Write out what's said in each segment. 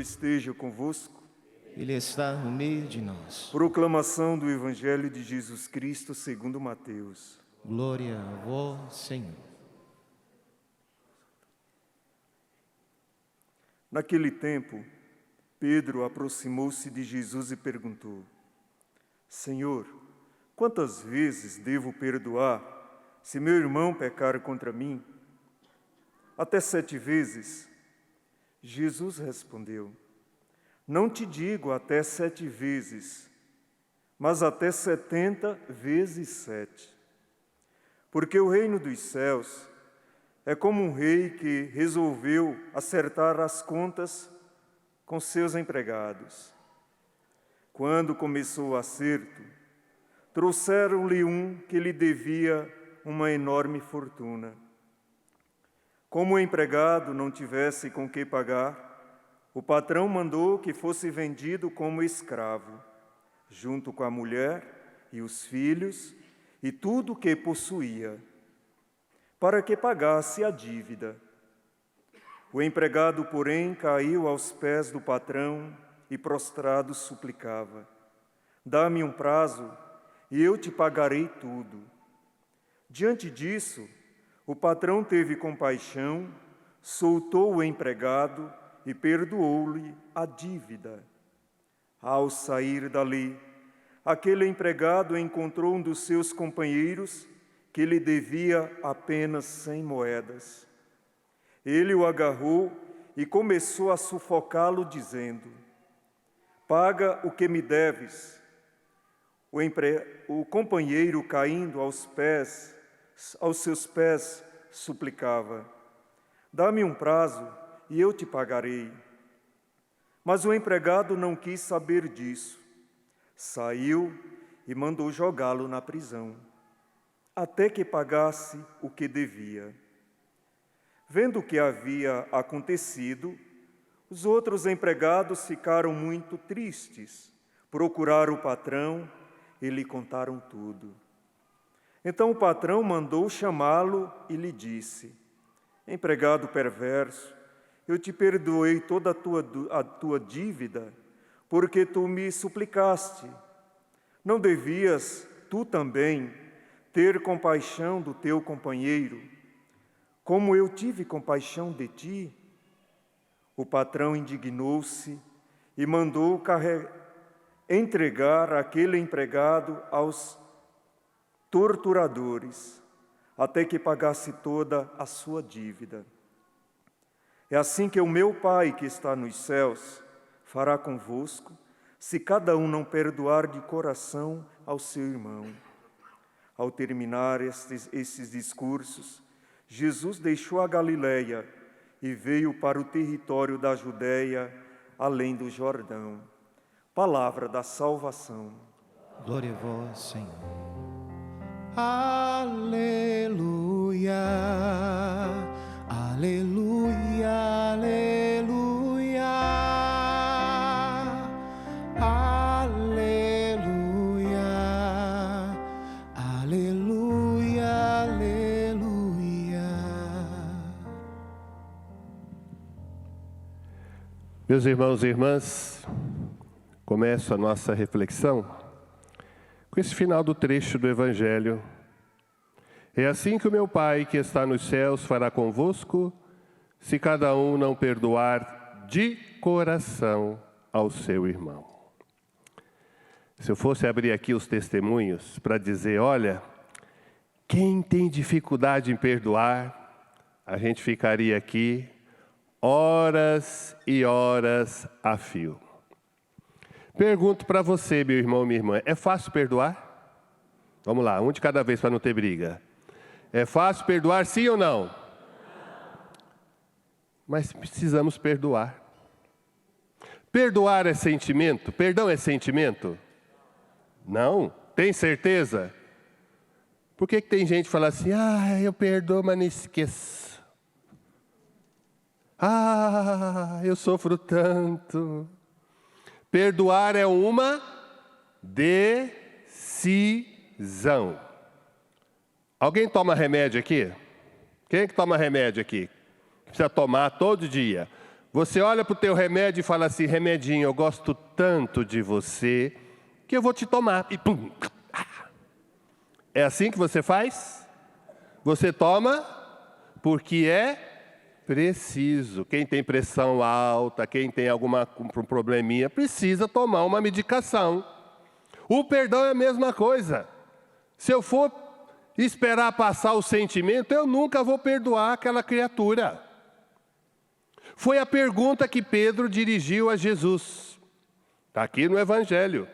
esteja convosco. Ele está no meio de nós. Proclamação do Evangelho de Jesus Cristo segundo Mateus. Glória a vós, Senhor. Naquele tempo, Pedro aproximou-se de Jesus e perguntou: Senhor, quantas vezes devo perdoar se meu irmão pecar contra mim? Até 7 vezes? Jesus respondeu: Não te digo até 7 vezes, mas até 70 vezes 7. Porque o reino dos céus é como um rei que resolveu acertar as contas com seus empregados. Quando começou o acerto, trouxeram-lhe um que lhe devia uma enorme fortuna. Como o empregado não tivesse com que pagar, o patrão mandou que fosse vendido como escravo, junto com a mulher e os filhos e tudo o que possuía, para que pagasse a dívida. O empregado, porém, caiu aos pés do patrão e prostrado suplicava: Dá-me um prazo e eu te pagarei tudo. Diante disso, o patrão teve compaixão, soltou o empregado e perdoou-lhe a dívida. Ao sair dali, aquele empregado encontrou um dos seus companheiros que lhe devia apenas 100 moedas. Ele o agarrou e começou a sufocá-lo, dizendo: Paga o que me deves. O companheiro, caindo aos seus pés, suplicava: Dá-me um prazo e eu te pagarei. Mas o empregado não quis saber disso. Saiu e mandou jogá-lo na prisão, até que pagasse o que devia. Vendo o que havia acontecido, os outros empregados ficaram muito tristes, procuraram o patrão e lhe contaram tudo. Então o patrão mandou chamá-lo e lhe disse: Empregado perverso, eu te perdoei toda a tua dívida, porque tu me suplicaste. Não devias, tu também, ter compaixão do teu companheiro, como eu tive compaixão de ti? O patrão indignou-se e mandou entregar aquele empregado aos torturadores, até que pagasse toda a sua dívida. É assim que o meu Pai que está nos céus fará convosco, se cada um não perdoar de coração ao seu irmão. Ao terminar esses discursos, Jesus deixou a Galileia e veio para o território da Judeia, além do Jordão. Palavra da salvação. Glória a vós, Senhor. Aleluia, aleluia, aleluia, aleluia, aleluia, aleluia. Meus irmãos e irmãs, começo a nossa reflexão com esse final do trecho do Evangelho. É assim que o meu Pai que está nos céus fará convosco, se cada um não perdoar de coração ao seu irmão. Se eu fosse abrir aqui os testemunhos para dizer, olha, quem tem dificuldade em perdoar, a gente ficaria aqui horas e horas a fio. Pergunto para você, meu irmão, minha irmã, é fácil perdoar? Vamos lá, um de cada vez para não ter briga. É fácil perdoar, sim ou não? Mas precisamos perdoar. Perdoar é sentimento? Perdão é sentimento? Não? Tem certeza? Por que tem gente que fala assim, eu perdoo, mas não esqueço. Eu sofro tanto. Perdoar é uma decisão. Alguém toma remédio aqui? Quem é que toma remédio aqui? Precisa tomar todo dia. Você olha para o teu remédio e fala assim: remedinho, eu gosto tanto de você que eu vou te tomar. E pum! É assim que você faz? Você toma porque é preciso. Quem tem pressão alta, quem tem algum probleminha, precisa tomar uma medicação. O perdão é a mesma coisa. Se eu for esperar passar o sentimento, eu nunca vou perdoar aquela criatura. Foi a pergunta que Pedro dirigiu a Jesus. Está aqui no Evangelho.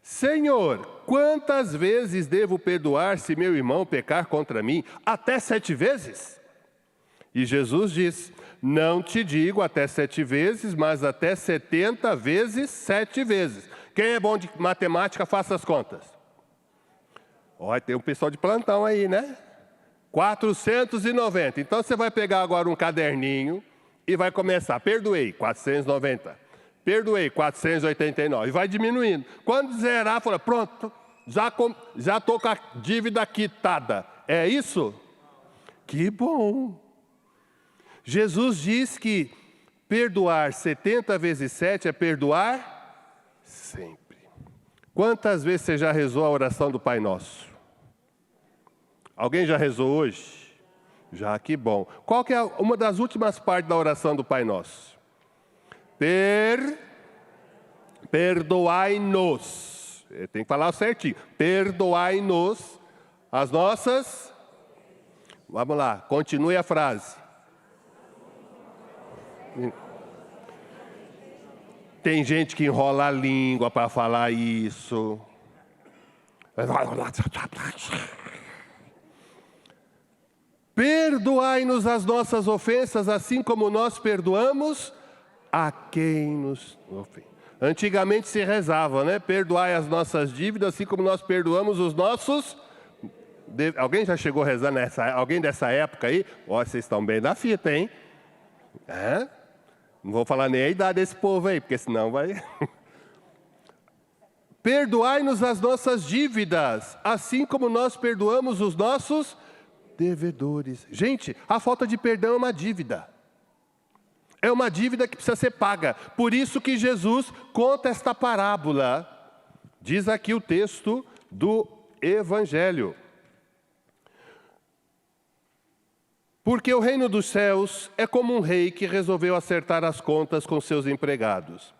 Senhor, quantas vezes devo perdoar se meu irmão pecar contra mim? Até 7 vezes? E Jesus diz: não te digo até 7 vezes, mas até 70 vezes 7 vezes. Quem é bom de matemática, faça as contas. Olha, tem um pessoal de plantão aí, né? 490. Então você vai pegar agora um caderninho e vai começar. Perdoei, 490. Perdoei, 489. E vai diminuindo. Quando zerar, fala: pronto, já estou com a dívida quitada. É isso? Que bom! Jesus diz que perdoar 70 vezes 7 é perdoar sempre. Quantas vezes você já rezou a oração do Pai Nosso? Alguém já rezou hoje? Já, que bom. Qual que é uma das últimas partes da oração do Pai Nosso? Perdoai-nos. Tem que falar certinho. Perdoai-nos as nossas... Vamos lá, continue a frase. Tem gente que enrola a língua para falar isso. Perdoai-nos as nossas ofensas, assim como nós perdoamos a quem nos ofende. Antigamente se rezava, né? Perdoai as nossas dívidas, assim como nós perdoamos os nossos... Alguém já chegou a rezar alguém dessa época aí? Ó, vocês estão bem da fita, hein? É? Não vou falar nem a idade desse povo aí, porque senão vai... Perdoai-nos as nossas dívidas, assim como nós perdoamos os nossos devedores. Gente, a falta de perdão é uma dívida. É uma dívida que precisa ser paga. Por isso que Jesus conta esta parábola. Diz aqui o texto do Evangelho. Porque o reino dos céus é como um rei que resolveu acertar as contas com seus empregados.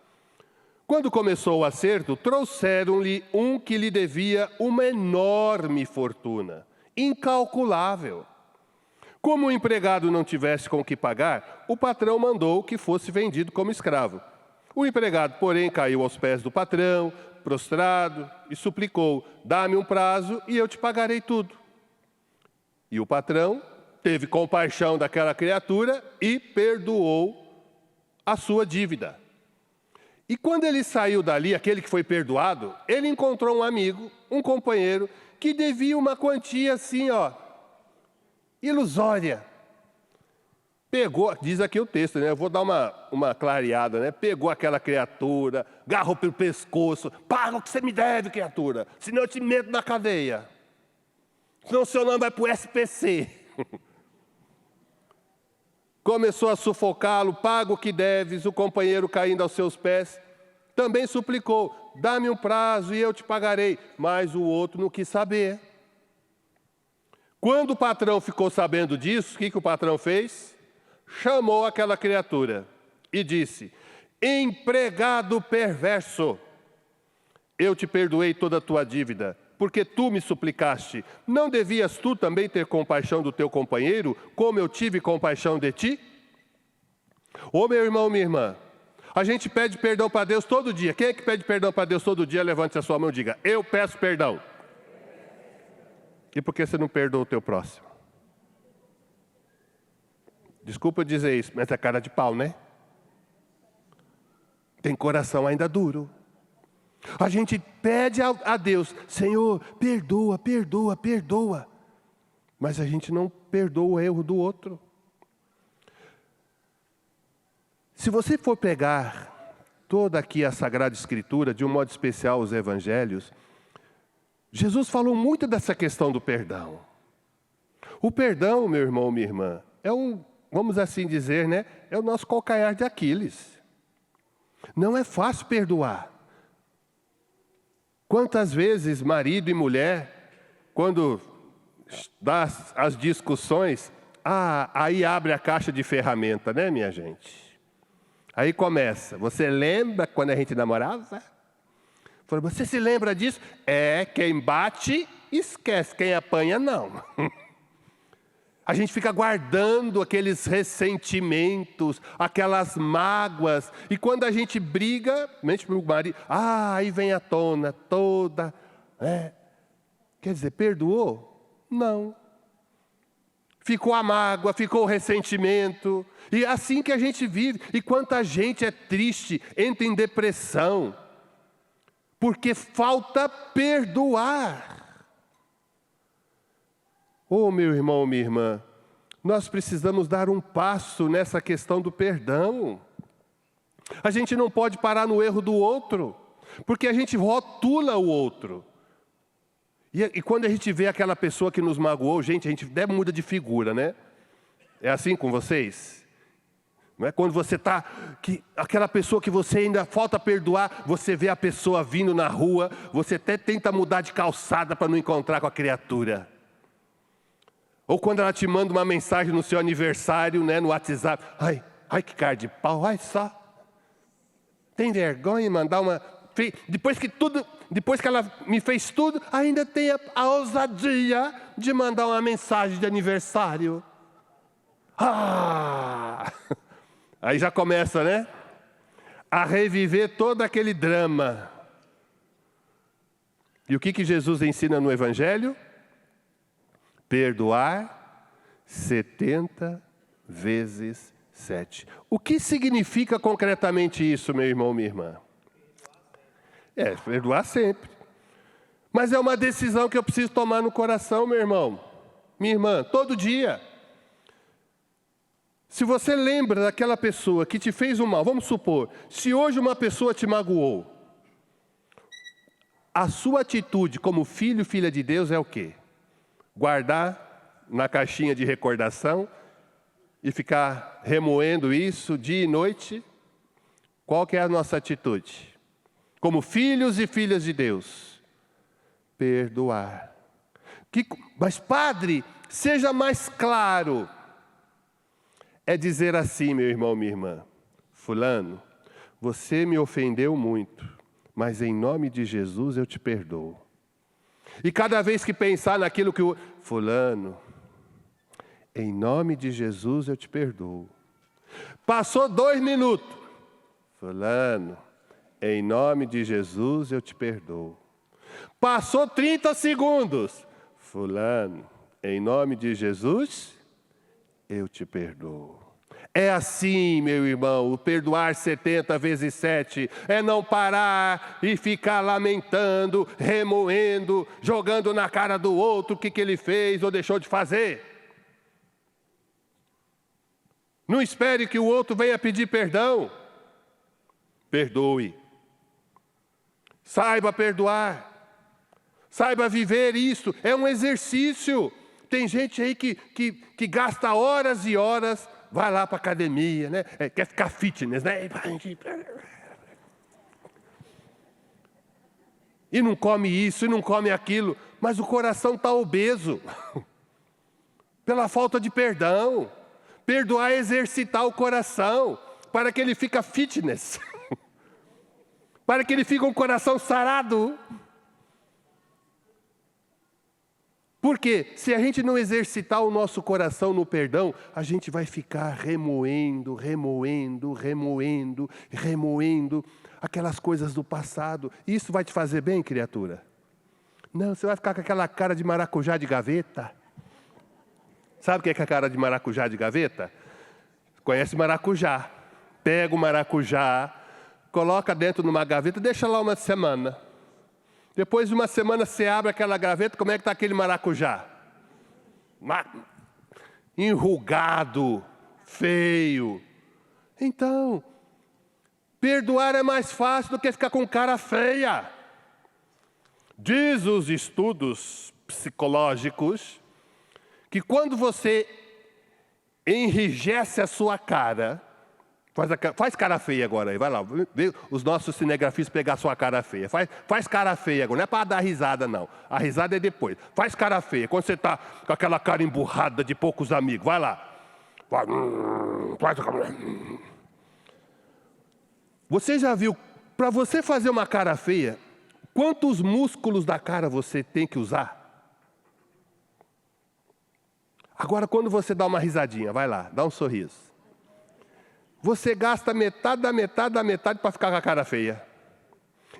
Quando começou o acerto, trouxeram-lhe um que lhe devia uma enorme fortuna, incalculável. Como o empregado não tivesse com o que pagar, o patrão mandou que fosse vendido como escravo. O empregado, porém, caiu aos pés do patrão, prostrado, e suplicou: dá-me um prazo e eu te pagarei tudo. E o patrão teve compaixão daquela criatura e perdoou a sua dívida. E quando ele saiu dali, aquele que foi perdoado, ele encontrou um amigo, um companheiro, que devia uma quantia assim, ilusória. Pegou, diz aqui o texto, né? Eu vou dar uma clareada, né? Pegou aquela criatura, agarrou pelo pescoço: paga o que você me deve, criatura, senão eu te meto na cadeia. Senão o seu nome vai para o SPC. Começou a sufocá-lo: paga o que deves. O companheiro, caindo aos seus pés, também suplicou: dá-me um prazo e eu te pagarei. Mas o outro não quis saber. Quando o patrão ficou sabendo disso, o que o patrão fez? Chamou aquela criatura e disse: empregado perverso, eu te perdoei toda a tua dívida, porque tu me suplicaste. Não devias tu também ter compaixão do teu companheiro, como eu tive compaixão de ti? Ô meu irmão, minha irmã, a gente pede perdão para Deus todo dia. Quem é que pede perdão para Deus todo dia? Levante a sua mão e diga: eu peço perdão. E por que você não perdoa o teu próximo? Desculpa dizer isso, mas é cara de pau, né? Tem coração ainda duro. A gente pede a Deus: Senhor, perdoa, perdoa, perdoa. Mas a gente não perdoa o erro do outro. Se você for pegar toda aqui a Sagrada Escritura, de um modo especial os Evangelhos, Jesus falou muito dessa questão do perdão. O perdão, meu irmão, minha irmã, é um vamos assim dizer, né? É o nosso calcanhar de Aquiles. Não é fácil perdoar. Quantas vezes marido e mulher, quando dá as discussões, aí abre a caixa de ferramenta, né, minha gente? Aí começa, você lembra quando a gente namorava? Fala, você se lembra disso? Quem bate, esquece, quem apanha, não. A gente fica guardando aqueles ressentimentos, aquelas mágoas. E quando a gente briga, mente para o marido, aí vem à tona toda. Quer dizer, perdoou? Não. Ficou a mágoa, ficou o ressentimento. E é assim que a gente vive. E quanta gente é triste, entra em depressão. Porque falta perdoar. Meu irmão, minha irmã, nós precisamos dar um passo nessa questão do perdão. A gente não pode parar no erro do outro, porque a gente rotula o outro. E quando a gente vê aquela pessoa que nos magoou, gente, a gente até muda de figura, né? É assim com vocês? Não é? Quando você está, aquela pessoa que você ainda falta perdoar, você vê a pessoa vindo na rua, você até tenta mudar de calçada para não encontrar com a criatura. Ou quando ela te manda uma mensagem no seu aniversário, né, no WhatsApp. Ai, que cara de pau, ai só. Tem vergonha de mandar uma... Depois que ela me fez tudo, ainda tem a ousadia de mandar uma mensagem de aniversário. Aí já começa, né? A reviver todo aquele drama. E o que Jesus ensina no Evangelho? Perdoar 70 vezes 7. O que significa concretamente isso, meu irmão, minha irmã? Perdoar sempre. Mas é uma decisão que eu preciso tomar no coração, meu irmão, minha irmã, todo dia. Se você lembra daquela pessoa que te fez o mal, vamos supor, se hoje uma pessoa te magoou, a sua atitude como filho, filha de Deus é o quê? Guardar na caixinha de recordação e ficar remoendo isso dia e noite? Qual que é a nossa atitude? Como filhos e filhas de Deus, perdoar. Mas padre, seja mais claro. É dizer assim, meu irmão, minha irmã, fulano, você me ofendeu muito, mas em nome de Jesus eu te perdoo. E cada vez que pensar naquilo que o fulano, em nome de Jesus eu te perdoo. Passou 2 minutos. Fulano, em nome de Jesus eu te perdoo. Passou 30 segundos. Fulano, em nome de Jesus eu te perdoo. É assim, meu irmão, o perdoar 70 vezes 7 é não parar e ficar lamentando, remoendo, jogando na cara do outro o que ele fez ou deixou de fazer. Não espere que o outro venha pedir perdão. Perdoe. Saiba perdoar. Saiba viver isso. É um exercício. Tem gente aí que gasta horas e horas, vai lá para a academia, né? Quer ficar fitness, né? E não come isso, e não come aquilo, mas o coração está obeso. Pela falta de perdão. Perdoar é exercitar o coração, para que ele fique fitness. Para que ele fique um coração sarado. Porque se a gente não exercitar o nosso coração no perdão, a gente vai ficar remoendo aquelas coisas do passado. Isso vai te fazer bem, criatura? Não, você vai ficar com aquela cara de maracujá de gaveta. Sabe o que é a cara de maracujá de gaveta? Conhece maracujá. Pega o maracujá, coloca dentro de uma gaveta, deixa lá uma semana. Depois de uma semana você abre aquela gaveta, como é que está aquele maracujá? Enrugado, feio. Então, perdoar é mais fácil do que ficar com cara feia. Diz os estudos psicológicos que quando você enrijece a sua cara. Faz cara feia agora aí, vai lá. Vê os nossos cinegrafistas pegar a sua cara feia. Faz cara feia agora, não é para dar risada não. A risada é depois. Faz cara feia, quando você está com aquela cara emburrada de poucos amigos. Vai lá. Faz a cara. Você já viu, para você fazer uma cara feia, quantos músculos da cara você tem que usar? Agora, quando você dá uma risadinha, vai lá, dá um sorriso. Você gasta metade da metade para ficar com a cara feia.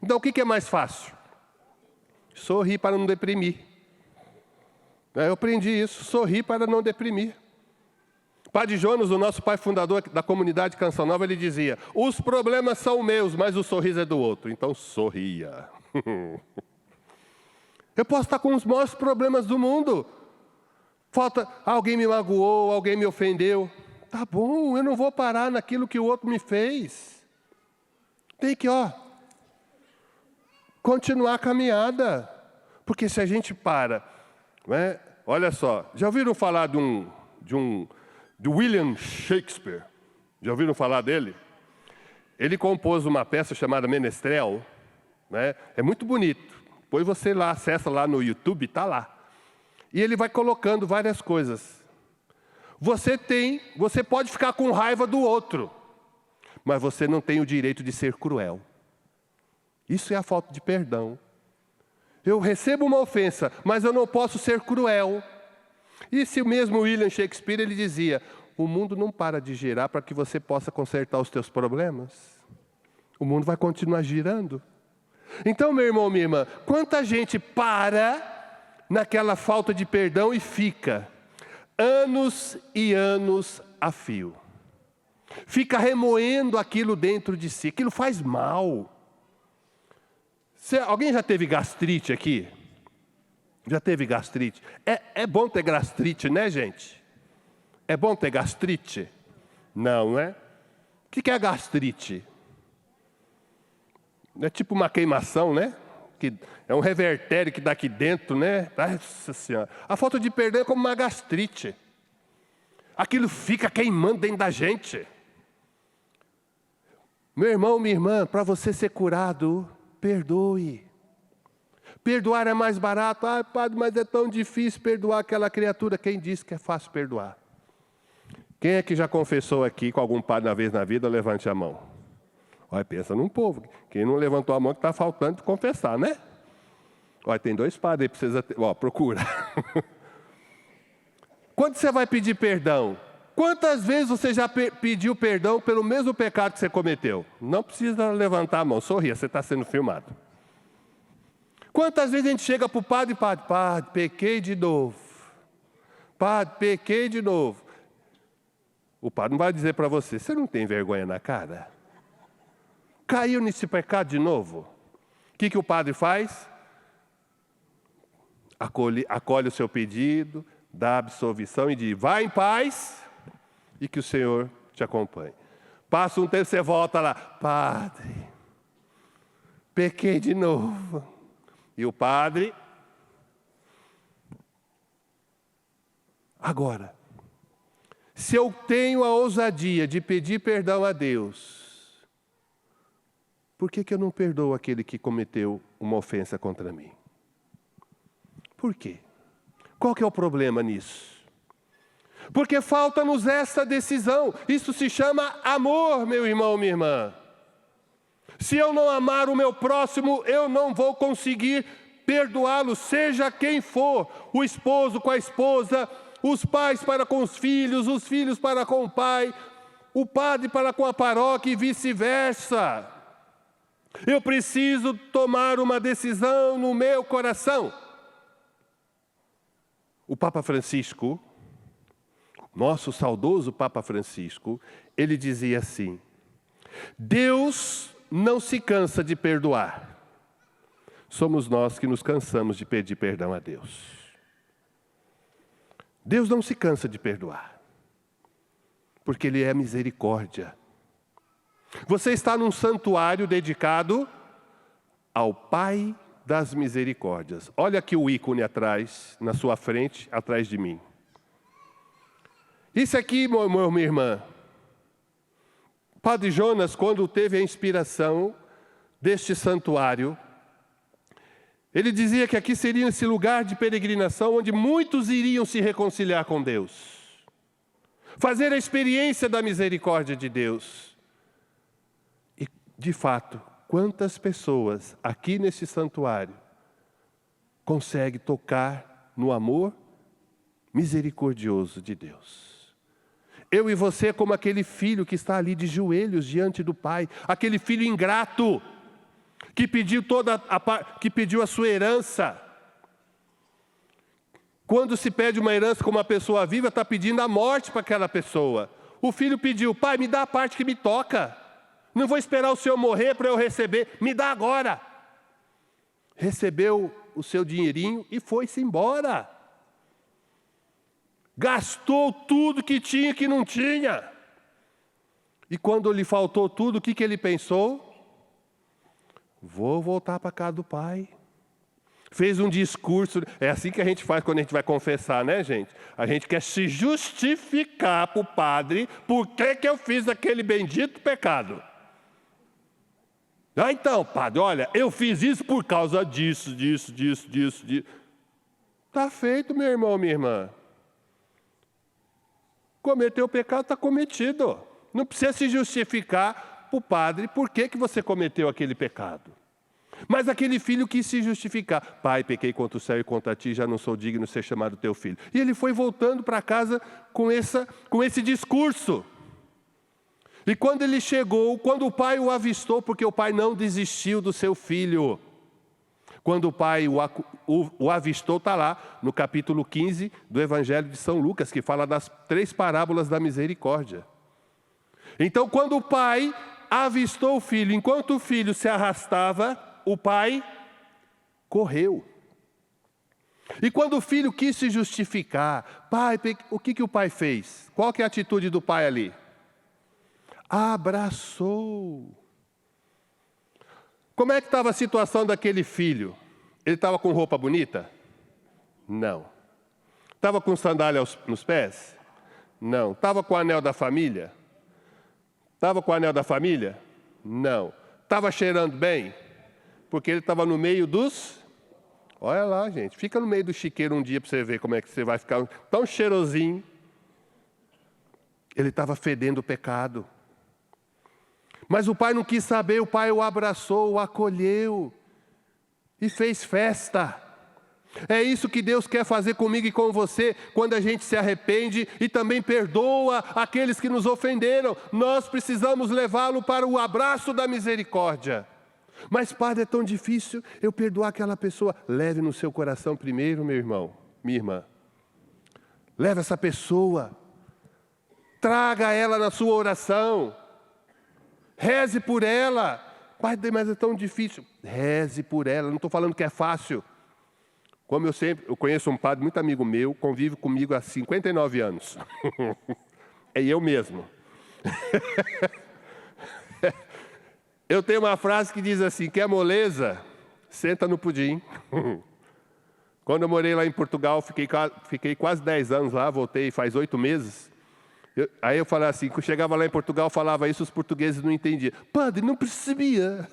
Então, o que é mais fácil? Sorrir para não deprimir. Eu aprendi isso, sorrir para não deprimir. Padre Jonas, o nosso pai fundador da comunidade Canção Nova, ele dizia: os problemas são meus, mas o sorriso é do outro. Então, sorria. Eu posso estar com os maiores problemas do mundo. Falta, alguém me magoou, alguém me ofendeu. Tá bom, eu não vou parar naquilo que o outro me fez. Tem que, continuar a caminhada. Porque se a gente para, né? Olha só, já ouviram falar de William Shakespeare? Já ouviram falar dele? Ele compôs uma peça chamada Menestrel, né? É muito bonito. Depois você lá acessa lá no YouTube, está lá. E ele vai colocando várias coisas. Você pode ficar com raiva do outro, mas você não tem o direito de ser cruel. Isso é a falta de perdão. Eu recebo uma ofensa, mas eu não posso ser cruel. E se o mesmo William Shakespeare, ele dizia: o mundo não para de girar para que você possa consertar os teus problemas. O mundo vai continuar girando. Então, meu irmão, minha irmã, quanta gente para naquela falta de perdão e fica anos e anos a fio. Fica remoendo aquilo dentro de si. Aquilo faz mal. Alguém já teve gastrite aqui? Já teve gastrite? É bom ter gastrite, né, gente? É bom ter gastrite? Não, né? O que é gastrite? É tipo uma queimação, né? Que é um revertério que dá aqui dentro, né? Nossa Senhora. A falta de perdão é como uma gastrite. Aquilo fica queimando dentro da gente. Meu irmão, minha irmã, para você ser curado, perdoe. Perdoar é mais barato. Ah, padre, mas é tão difícil perdoar aquela criatura. Quem disse que é fácil perdoar? Quem é que já confessou aqui com algum padre uma vez na vida? Levante a mão. Olha, pensa num povo. Quem não levantou a mão que está faltando de confessar, né? Olha, tem 2 padres aí, precisa ter. Procura. Quando você vai pedir perdão? Quantas vezes você já pediu perdão pelo mesmo pecado que você cometeu? Não precisa levantar a mão, sorria, você está sendo filmado. Quantas vezes a gente chega para o padre, padre, pequei de novo. Padre, pequei de novo. O padre não vai dizer para você: você não tem vergonha na cara? Caiu nesse pecado de novo? O que o padre faz? Acolhe o seu pedido, dá absolvição e diz: vai em paz e que o Senhor te acompanhe. Passa um tempo, você volta lá: padre, pequei de novo. E o padre... Agora, se eu tenho a ousadia de pedir perdão a Deus, por que eu não perdoo aquele que cometeu uma ofensa contra mim? Por quê? Qual que é o problema nisso? Porque falta-nos essa decisão. Isso se chama amor, meu irmão, minha irmã. Se eu não amar o meu próximo, eu não vou conseguir perdoá-lo, seja quem for. O esposo com a esposa, os pais para com os filhos para com o pai, o padre para com a paróquia e vice-versa. Eu preciso tomar uma decisão no meu coração. O Papa Francisco, nosso saudoso Papa Francisco, ele dizia assim: Deus não se cansa de perdoar. Somos nós que nos cansamos de pedir perdão a Deus. Deus não se cansa de perdoar, porque Ele é misericórdia. Você está num santuário dedicado ao Pai das Misericórdias. Olha aqui o ícone atrás, na sua frente, atrás de mim. Isso aqui, meu irmão, minha irmã, Padre Jonas, quando teve a inspiração deste santuário, ele dizia que aqui seria esse lugar de peregrinação onde muitos iriam se reconciliar com Deus, fazer a experiência da misericórdia de Deus. E, de fato, quantas pessoas aqui nesse santuário conseguem tocar no amor misericordioso de Deus? Eu e você, como aquele filho que está ali de joelhos diante do Pai, aquele filho ingrato, que pediu a sua herança. Quando se pede uma herança com uma pessoa viva, está pedindo a morte para aquela pessoa. O filho pediu: pai, me dá a parte que me toca. Não vou esperar o senhor morrer para eu receber, me dá agora. Recebeu o seu dinheirinho e foi-se embora. Gastou tudo que tinha e que não tinha. E quando lhe faltou tudo, o que ele pensou? Vou voltar para a casa do pai. Fez um discurso. É assim que a gente faz quando a gente vai confessar, né, gente? A gente quer se justificar para o padre por que eu fiz aquele bendito pecado. Ah, então, padre, olha, eu fiz isso por causa disso. Está feito, meu irmão, minha irmã. Cometeu o pecado, está cometido. Não precisa se justificar para o padre por que você cometeu aquele pecado. Mas aquele filho quis se justificar. Pai, pequei contra o céu e contra ti, já não sou digno de ser chamado teu filho. E ele foi voltando para casa com esse discurso. E quando ele chegou, quando o pai o avistou, porque o pai não desistiu do seu filho. Quando o pai o avistou, está lá no capítulo 15 do Evangelho de São Lucas, que fala das 3 parábolas da misericórdia. Então, quando o pai avistou o filho, enquanto o filho se arrastava, o pai correu. E quando o filho quis se justificar, pai, o que o pai fez? Qual que é a atitude do pai ali? Abraçou. Como é que estava a situação daquele filho? Ele estava com roupa bonita? Não. Estava com sandália nos pés? Não. Estava com o anel da família? Estava com o anel da família? Não. Estava cheirando bem? Porque ele estava no meio dos... Olha lá, gente. Fica no meio do chiqueiro um dia para você ver como é que você vai ficar tão cheirosinho. Ele estava fedendo o pecado. Mas o pai não quis saber, o pai o abraçou, o acolheu e fez festa. É isso que Deus quer fazer comigo e com você, quando a gente se arrepende e também perdoa aqueles que nos ofenderam. Nós precisamos levá-lo para o abraço da misericórdia. Mas, padre, é tão difícil eu perdoar aquela pessoa. Leve no seu coração primeiro, meu irmão, minha irmã. Leve essa pessoa. Traga ela na sua oração. Reze por ela. Padre, mas é tão difícil. Reze por ela. Não estou falando que é fácil. Como eu conheço um padre muito amigo meu, convive comigo há 59 anos. É eu mesmo. Eu tenho uma frase que diz assim: quer moleza? Senta no pudim. Quando eu morei lá em Portugal, fiquei quase 10 anos lá, voltei faz 8 meses. Aí eu falei assim, quando chegava lá em Portugal, falava isso, os portugueses não entendiam. Padre, não percebia.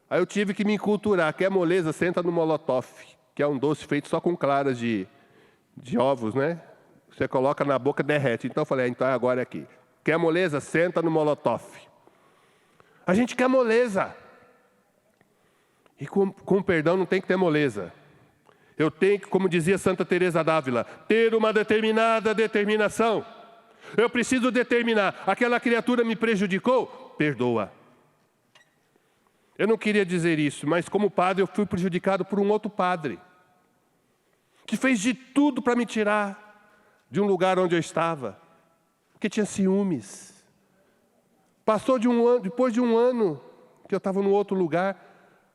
Aí eu tive que me enculturar. Quer moleza? Senta no molotov, que é um doce feito só com claras de ovos, né? Você coloca na boca, derrete. Então eu falei, então agora é aqui. Quer moleza? Senta no molotov. A gente quer moleza. E com perdão não tem que ter moleza. Eu tenho que, como dizia Santa Teresa d'Ávila, ter uma determinada determinação. Eu preciso determinar, aquela criatura me prejudicou? Perdoa. Eu não queria dizer isso, mas como padre eu fui prejudicado por um outro padre, que fez de tudo para me tirar de um lugar onde eu estava, porque tinha ciúmes. Passou depois de um ano que eu estava num outro lugar,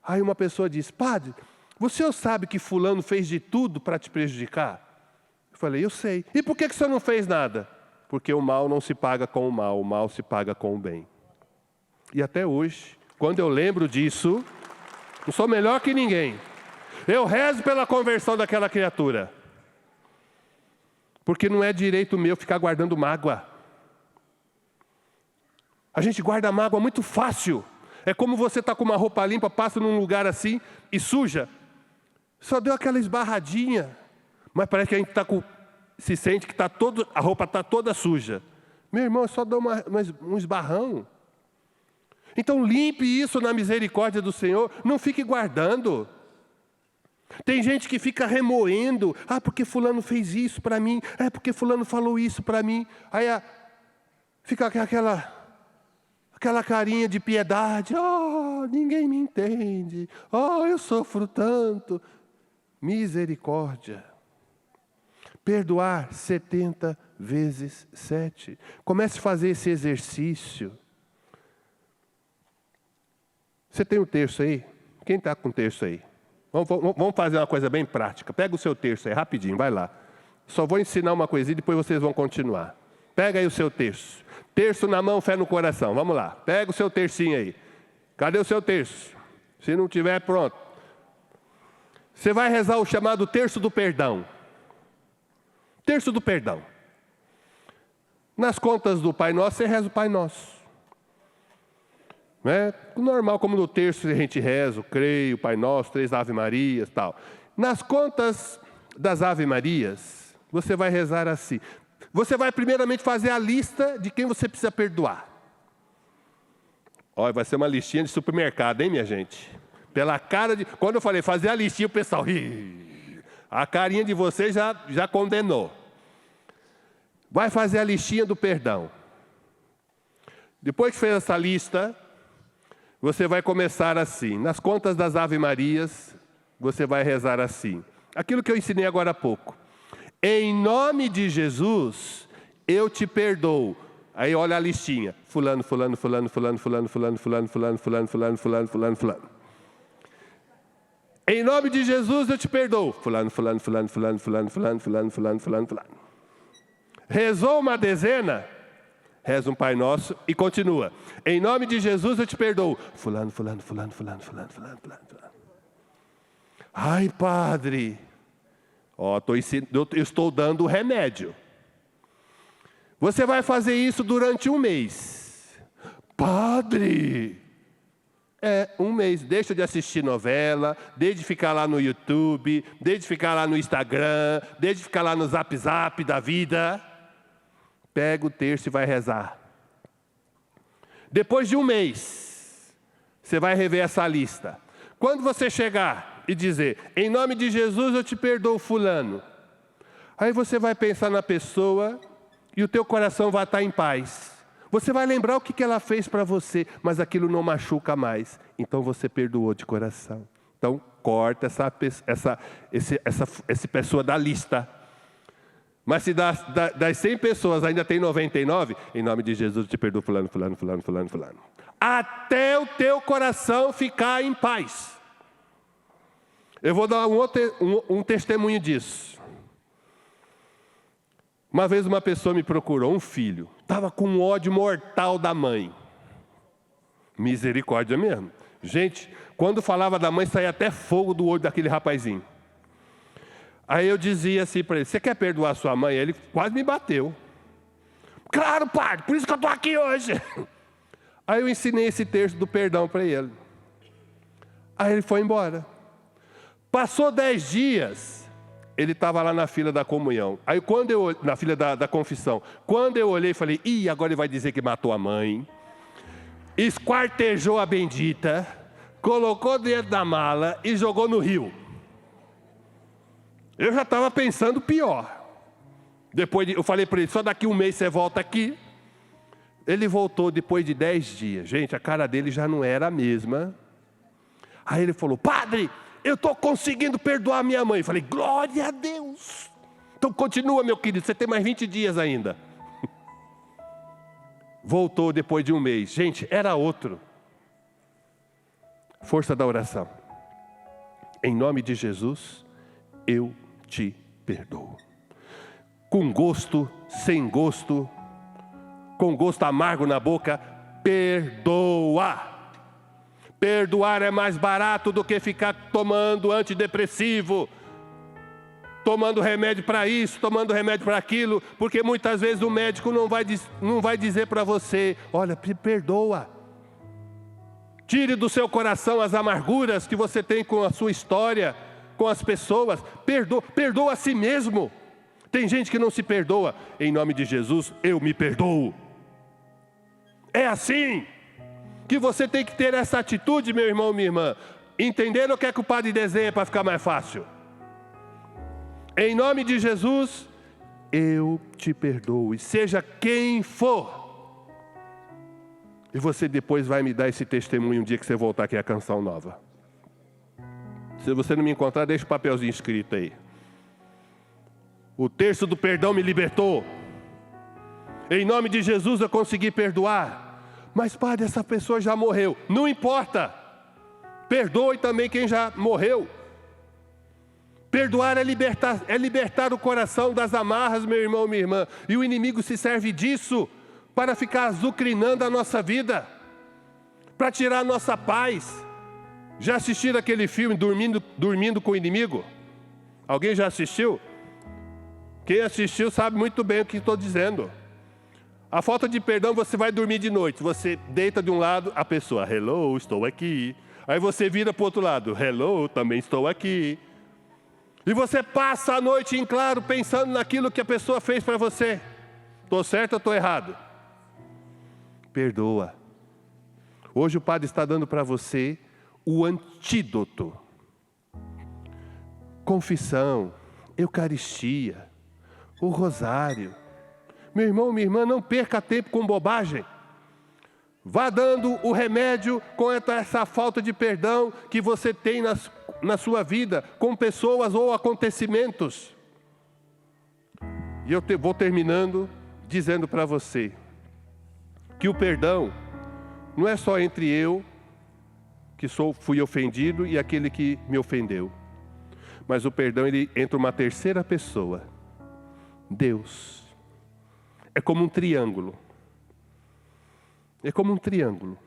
aí uma pessoa disse, padre, você sabe que fulano fez de tudo para te prejudicar? Eu falei, eu sei. E por que você não fez nada? Porque o mal não se paga com o mal se paga com o bem. E até hoje, quando eu lembro disso, não sou melhor que ninguém. Eu rezo pela conversão daquela criatura. Porque não é direito meu ficar guardando mágoa. A gente guarda mágoa muito fácil. É como você está com uma roupa limpa, passa num lugar assim e suja. Só deu aquela esbarradinha. Mas parece que a gente se sente que a roupa está toda suja. Meu irmão, só dá um esbarrão. Então limpe isso na misericórdia do Senhor. Não fique guardando. Tem gente que fica remoendo. Porque fulano fez isso para mim. Porque fulano falou isso para mim. Aí fica aquela carinha de piedade. Ninguém me entende. Eu sofro tanto. Misericórdia. Perdoar 70 vezes 7. Comece a fazer esse exercício. Você tem o texto aí? Quem está com o texto aí? Vamos fazer uma coisa bem prática. Pega o seu texto aí, rapidinho, vai lá. Só vou ensinar uma coisinha e depois vocês vão continuar. Pega aí o seu texto. Terço na mão, fé no coração. Vamos lá. Pega o seu tercinho aí. Cadê o seu terço? Se não tiver, pronto. Você vai rezar o chamado terço do perdão. Terço do perdão. Nas contas do Pai Nosso, você reza o Pai Nosso. Normal, como no terço a gente reza, creio, Pai Nosso, 3 Ave Marias, tal. Nas contas das Ave Marias, você vai rezar assim. Você vai primeiramente fazer a lista de quem você precisa perdoar. Vai ser uma listinha de supermercado, hein, minha gente? Pela cara de... Quando eu falei fazer a listinha, o pessoal... A carinha de vocês já condenou. Vai fazer a listinha do perdão. Depois que fez essa lista... Você vai começar assim. Nas contas das Ave Marias, você vai rezar assim. Aquilo que eu ensinei agora há pouco. Em nome de Jesus, eu te perdoo. Aí olha a listinha. Fulano, fulano, fulano, fulano, fulano, fulano, fulano, fulano, fulano, fulano, fulano, fulano, fulano. Em nome de Jesus, eu te perdoo. Fulano, fulano, fulano, fulano, fulano, fulano, fulano, fulano, fulano, fulano. Rezou uma dezena? Reza um Pai Nosso e continua. Em nome de Jesus eu te perdoo. Fulano, fulano, fulano, fulano, fulano, fulano, fulano, fulano. Ai, padre. Eu estou dando o remédio. Você vai fazer isso durante um mês. Padre. Um mês. Deixa de assistir novela, deixa de ficar lá no YouTube, deixa de ficar lá no Instagram, deixa de ficar lá no Zap Zap da vida. Pega o terço e vai rezar. Depois de um mês, você vai rever essa lista. Quando você chegar e dizer, em nome de Jesus eu te perdoo fulano. Aí você vai pensar na pessoa e o teu coração vai estar em paz. Você vai lembrar o que ela fez para você, mas aquilo não machuca mais. Então você perdoou de coração. Então corta essa pessoa da lista. Mas se das 100 pessoas ainda tem 99, em nome de Jesus eu te perdoo fulano, fulano, fulano, fulano, fulano. Até o teu coração ficar em paz. Eu vou dar um testemunho disso. Uma vez uma pessoa me procurou, um filho. Estava com um ódio mortal da mãe. Misericórdia mesmo. Gente, quando falava da mãe, saía até fogo do olho daquele rapazinho. Aí eu dizia assim para ele, você quer perdoar sua mãe? Ele quase me bateu. Claro, padre, por isso que eu estou aqui hoje. Aí eu ensinei esse terço do perdão para ele. Aí ele foi embora. Passou 10 dias, ele estava lá na fila da comunhão. Aí na fila da confissão. Quando eu olhei, falei, agora ele vai dizer que matou a mãe. Esquartejou a bendita, colocou dentro da mala e jogou no rio. Eu já estava pensando pior. Depois eu falei para ele, só daqui um mês você volta aqui. Ele voltou depois de 10 dias. Gente, a cara dele já não era a mesma. Aí ele falou, padre, eu estou conseguindo perdoar minha mãe. Eu falei, glória a Deus. Então continua, meu querido, você tem mais 20 dias ainda. Voltou depois de um mês. Gente, era outro. Força da oração. Em nome de Jesus, eu te perdoo. Com gosto, sem gosto, com gosto amargo na boca, perdoa. Perdoar é mais barato do que ficar tomando antidepressivo. tomando remédio para isso, tomando remédio para aquilo, porque muitas vezes o médico não vai dizer para você: olha, perdoa. Tire do seu coração as amarguras que você tem com a sua história, com as pessoas. Perdoa a si mesmo. Tem gente que não se perdoa. Em nome de Jesus, eu me perdoo. É assim que você tem que ter essa atitude, meu irmão, minha irmã. Entendendo o que é que o padre desenha para ficar mais fácil? Em nome de Jesus, eu te perdoo, e seja quem for. E você depois vai me dar esse testemunho um dia que você voltar aqui a Canção Nova. Se você não me encontrar, deixa o papelzinho escrito aí. O terço do perdão me libertou. Em nome de Jesus eu consegui perdoar. Mas padre, essa pessoa já morreu. Não importa. Perdoe também quem já morreu. Perdoar é libertar o coração das amarras, meu irmão, minha irmã. E o inimigo se serve disso para ficar azucrinando a nossa vida, para tirar a nossa paz. Já assistiram aquele filme Dormindo com o Inimigo? Alguém já assistiu? Quem assistiu sabe muito bem o que estou dizendo. A falta de perdão, você vai dormir de noite. Você deita de um lado, a pessoa: hello, estou aqui. Aí você vira para o outro lado: hello, também estou aqui. E você passa a noite em claro pensando naquilo que a pessoa fez para você. Estou certo ou estou errado? Perdoa. Hoje o padre está dando para você o antídoto. Confissão, Eucaristia, o rosário. Meu irmão, minha irmã, não perca tempo com bobagem. Vá dando o remédio contra essa falta de perdão que você tem na sua vida, com pessoas ou acontecimentos. E eu vou terminando dizendo para você que o perdão não é só entre eu, que fui ofendido, e aquele que me ofendeu. Mas o perdão, ele entra uma terceira pessoa, Deus. É como um triângulo. É como um triângulo.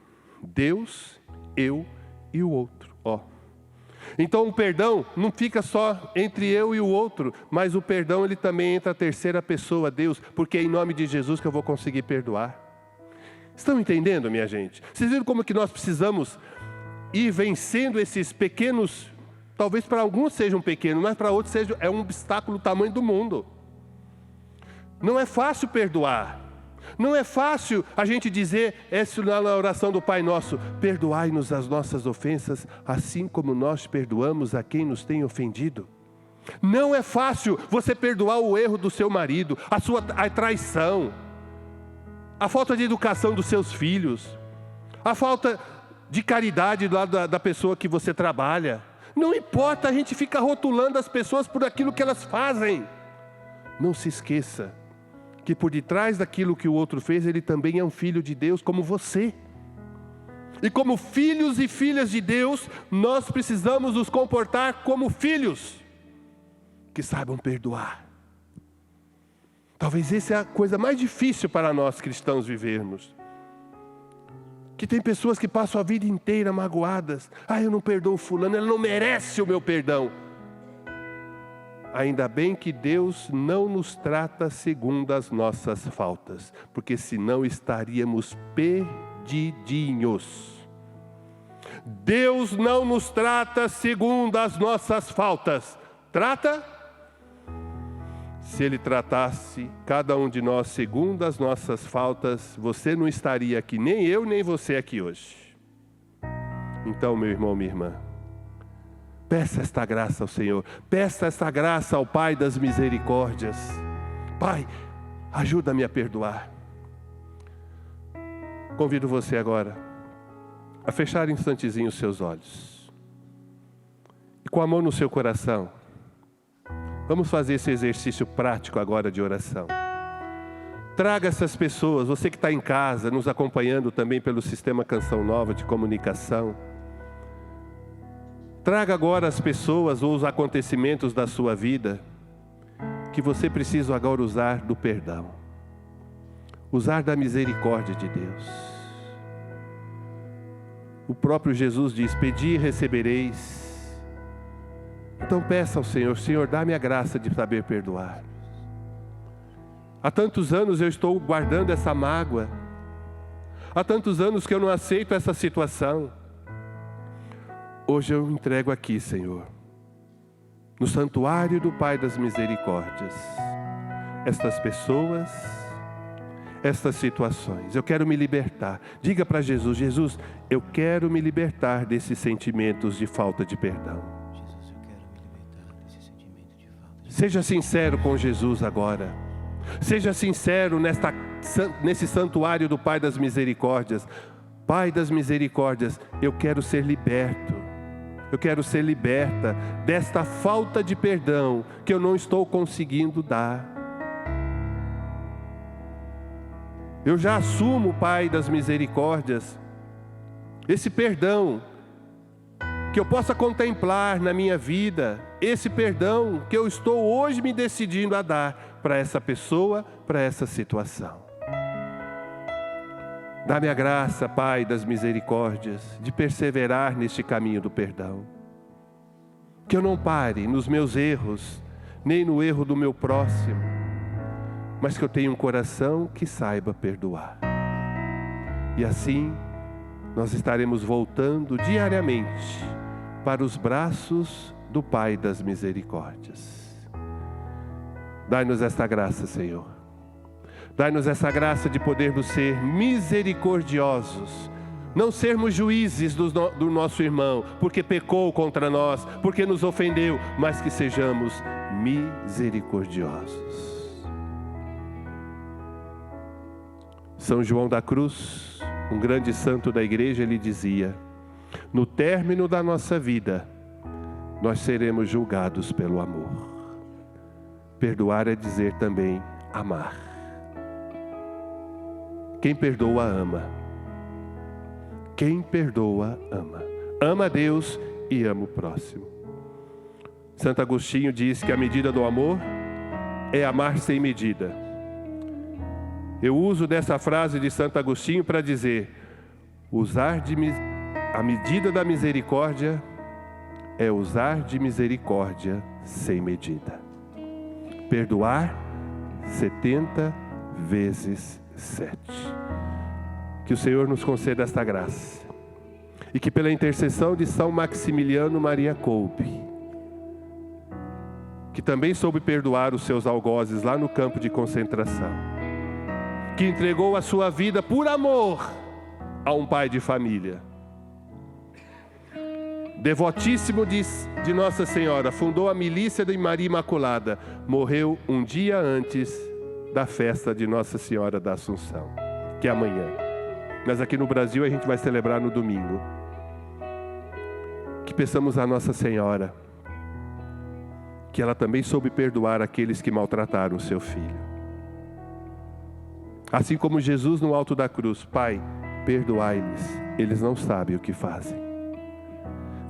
Deus, eu e o outro. Então o perdão não fica só entre eu e o outro, mas o perdão, ele também entra a terceira pessoa, Deus, porque é em nome de Jesus que eu vou conseguir perdoar. Estão entendendo, minha gente? Vocês viram como que nós precisamos ir vencendo esses pequenos, talvez para alguns sejam pequenos, mas para outros é um obstáculo do tamanho do mundo. Não é fácil perdoar. Não é fácil a gente dizer, essa na oração do Pai Nosso: perdoai-nos as nossas ofensas, assim como nós perdoamos a quem nos tem ofendido. Não é fácil você perdoar o erro do seu marido, a traição, a falta de educação dos seus filhos, a falta de caridade do lado da pessoa que você trabalha. Não importa, a gente fica rotulando as pessoas por aquilo que elas fazem. Não se esqueça que por detrás daquilo que o outro fez, ele também é um filho de Deus como você. E como filhos e filhas de Deus, nós precisamos nos comportar como filhos que saibam perdoar. Talvez essa é a coisa mais difícil para nós cristãos vivermos. Que tem pessoas que passam a vida inteira magoadas. Eu não perdoo fulano, ele não merece o meu perdão. Ainda bem que Deus não nos trata segundo as nossas faltas, porque senão estaríamos perdidinhos. Deus não nos trata segundo as nossas faltas. Trata? Se Ele tratasse cada um de nós segundo as nossas faltas, você não estaria aqui, nem eu, nem você aqui hoje. Então, meu irmão, minha irmã, peça esta graça ao Senhor. Peça esta graça ao Pai das misericórdias. Pai, ajuda-me a perdoar. Convido você agora a fechar um instantezinho os seus olhos. E com a mão no seu coração, vamos fazer esse exercício prático agora de oração. Traga essas pessoas, você que está em casa, nos acompanhando também pelo Sistema Canção Nova de comunicação. Traga agora as pessoas ou os acontecimentos da sua vida que você precisa agora usar do perdão. Usar da misericórdia de Deus. O próprio Jesus diz: pedi e recebereis, Então peça ao Senhor: Senhor, dá-me a graça de saber perdoar. Há tantos anos eu estou guardando essa mágoa. Há tantos anos que eu não aceito essa situação. Hoje eu entrego aqui, Senhor, no santuário do Pai das Misericórdias, estas pessoas, estas situações. Eu quero me libertar. Diga para Jesus: Jesus, eu quero me libertar desses sentimentos de falta de perdão. Jesus, eu quero me libertar desse sentimento de falta de... Seja sincero com Jesus agora. Seja sincero nesse santuário do Pai das Misericórdias. Pai das Misericórdias, eu quero ser liberto. Eu quero ser liberta desta falta de perdão que eu não estou conseguindo dar. Eu já assumo, Pai das Misericórdias, esse perdão que eu possa contemplar na minha vida, esse perdão que eu estou hoje me decidindo a dar para essa pessoa, para essa situação. Dá-me a graça, Pai das Misericórdias, de perseverar neste caminho do perdão. Que eu não pare nos meus erros, nem no erro do meu próximo, mas que eu tenha um coração que saiba perdoar. E assim, nós estaremos voltando diariamente para os braços do Pai das Misericórdias. Dai-nos esta graça, Senhor. Dai-nos essa graça de podermos ser misericordiosos, não sermos juízes do nosso irmão, porque pecou contra nós, porque nos ofendeu, mas que sejamos misericordiosos. São João da Cruz, um grande santo da igreja, ele dizia: no término da nossa vida, nós seremos julgados pelo amor. Perdoar é dizer também amar. Quem perdoa, ama. Quem perdoa, ama. Ama a Deus e ama o próximo. Santo Agostinho diz que a medida do amor é amar sem medida. Eu uso dessa frase de Santo Agostinho para dizer: a medida da misericórdia é usar de misericórdia sem medida. Perdoar 70 vezes 7. Que o Senhor nos conceda esta graça. E que pela intercessão de São Maximiliano Maria Kolbe, que também soube perdoar os seus algozes lá no campo de concentração, que entregou a sua vida por amor a um pai de família, devotíssimo de Nossa Senhora, fundou a milícia de Maria Imaculada, morreu um dia antes da festa de Nossa Senhora da Assunção, que é amanhã. Mas aqui no Brasil a gente vai celebrar no domingo. Que peçamos a Nossa Senhora que ela também soube perdoar aqueles que maltrataram o seu filho. Assim como Jesus no alto da cruz: Pai, perdoai-lhes, eles não sabem o que fazem.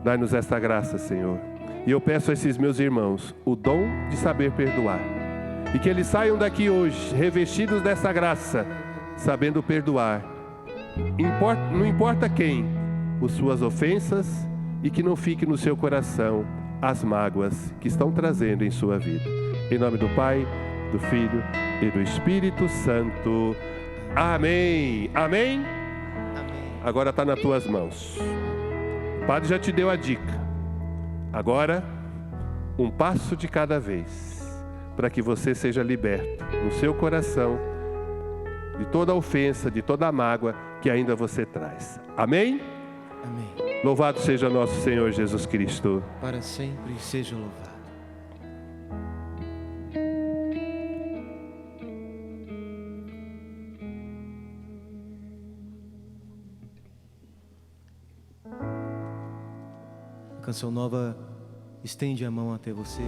Dai-nos esta graça, Senhor. E eu peço a esses meus irmãos o dom de saber perdoar. E que eles saiam daqui hoje revestidos dessa graça, sabendo perdoar. Não importa quem, as suas ofensas, e que não fique no seu coração as mágoas que estão trazendo em sua vida. Em nome do Pai, do Filho e do Espírito Santo. Amém. Amém? Agora está nas tuas mãos. O Padre já te deu a dica. Agora, um passo de cada vez, para que você seja liberto no seu coração de toda ofensa, de toda mágoa que ainda você traz. Amém? Amém. Louvado seja nosso Senhor Jesus Cristo. Para sempre seja louvado. A canção nova estende a mão até você.